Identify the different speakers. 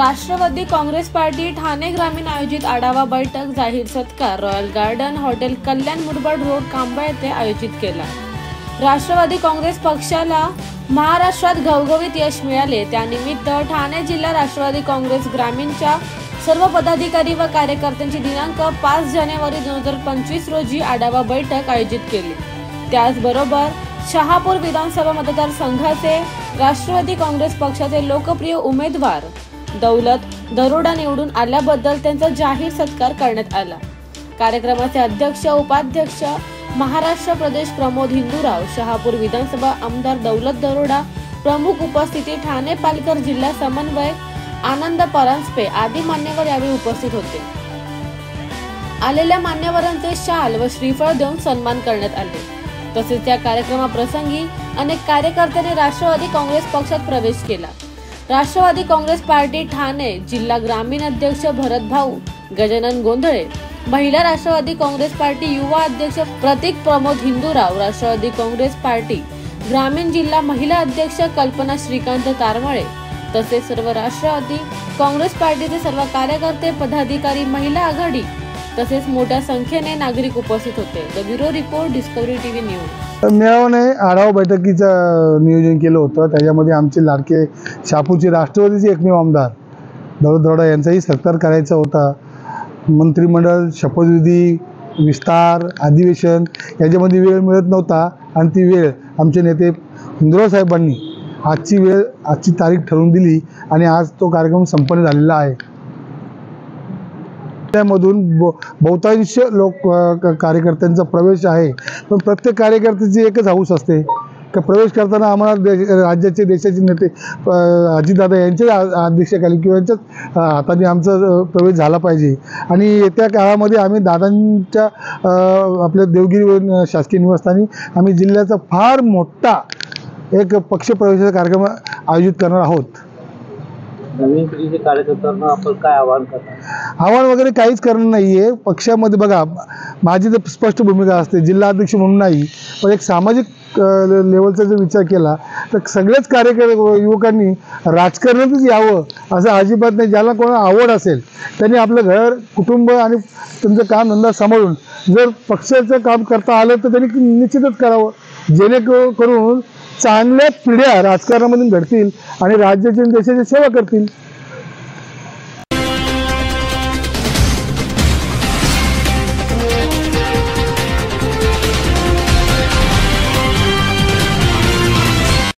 Speaker 1: Rashtrawadi Congress party Thane ग्रामीण आयोजित आढावा बैठक जाहीर सत्कार रॉयल गार्डन हॉटेल कल्याण मुरबाड रोड कांबा येथे आयोजित केला। राष्ट्रवादी काँग्रेस पक्षाला महाराष्ट्रात घवघवीत यश मिळाले त्यानिमित्त ठाणे जिल्हा राष्ट्रवादी काँग्रेस ग्रामीणच्या सर्व पदाधिकारी व कार्यकर्त्यांची दिनांक 5 जानेवारी 2025 रोजी आढावा बैठक आयोजित केली। त्याचबरोबर शहापूर विधानसभा मतदारसंघाचे राष्ट्रवादी काँग्रेस पक्षाचे लोकप्रिय उमेदवार दौलत दरोडा निवडून आल्याबद्दल त्यांचा जाहीर सत्कार करण्यात आला। कार्यक्रमाचे अध्यक्ष उपाध्यक्ष महाराष्ट्र प्रदेश प्रमोद हिंदूराव, शहापूर विधानसभा आमदार दौलत दरोडा, प्रमुख उपस्थिती ठाणे पालघर जिल्हा समन्वयक आनंद परांजपे आदी मान्यवर यावेळी उपस्थित होते। आलेल्या मान्यवरांचे शाल व श्रीफळ देऊन सन्मान करण्यात आले। तसेच त्या कार्यक्रमाप्रसंगी अनेक कार्यकर्त्यांनी राष्ट्रवादी काँग्रेस पक्षात प्रवेश केला। राष्ट्रवादी काँग्रेस पार्टी ठाणे जिल्हा ग्रामीण अध्यक्ष भरत भाऊ गजानन गोंधळे, महिला राष्ट्रवादी काँग्रेस पार्टी युवा अध्यक्ष प्रतीक प्रमोद हिंदूराव, राष्ट्रवादी काँग्रेस पार्टी ग्रामीण जिल्हा महिला अध्यक्ष कल्पना श्रीकांत तारमळे तसेच सर्व राष्ट्रवादी काँग्रेस पार्टीचे सर्व कार्यकर्ते पदाधिकारी महिला आघाडी तसेच मोठ्या संख्येने नागरिक उपस्थित होते। The bureau report Discovery TV news.
Speaker 2: मेळाव्याने आढावा बैठकीचं नियोजन केलं होतं। त्याच्यामध्ये आमचे लाडके शहापूरचे राष्ट्रवादीचे एकमेव आमदार दौलत दरोडा यांचाही सत्कार करायचा होता। मंत्रिमंडळ शपथविधी विस्तार अधिवेशन याच्यामध्ये वेळ मिळत नव्हता आणि ती वेळ आमचे नेते हिंदूराव साहेबांनी आजची तारीख ठरवून दिली आणि आज तो कार्यक्रम संपन्न झालेला आहे। त्यामधून बहुतांश लोक कार्यकर्त्यांचा प्रवेश आहे, पण प्रत्येक कार्यकर्त्याची एकच हौस असते की प्रवेश करताना आम्हाला राज्याचे देशाचे नेते अजितदादा यांच्या अध्यक्षतेखाली किंवा यांच्याच हाताने आमचा प्रवेश झाला पाहिजे। आणि येत्या काळामध्ये आम्ही दादांच्या आपल्या देवगिरी शासकीय निवासस्थानी आम्ही जिल्ह्याचा फार मोठा एक पक्षप्रवेशाचा कार्यक्रम आयोजित करणार आहोत।
Speaker 3: नवीन पिढीचे कार्यकर्त्यांना आपण काय आवाहन करणार?
Speaker 2: आव्हान वगैरे काहीच करणं नाही आहे। पक्षामध्ये बघा माझी तर स्पष्ट भूमिका असते, जिल्हा अध्यक्ष म्हणून नाही, पण एक सामाजिक लेवलचा जर विचार केला तर सगळेच कार्यकर्ते युवकांनी राजकारणातच यावं असं अजिबात नाही। ज्याला कोणाला आवड असेल त्यांनी आपलं घर कुटुंब आणि तुमचं कामधंदा सांभाळून जर पक्षाचं काम करता आलं तर त्यांनी निश्चितच करावं, जेणेकरून चांगल्या पिढ्या राजकारणामधून घडतील आणि राज्याची आणि देशाची सेवा करतील।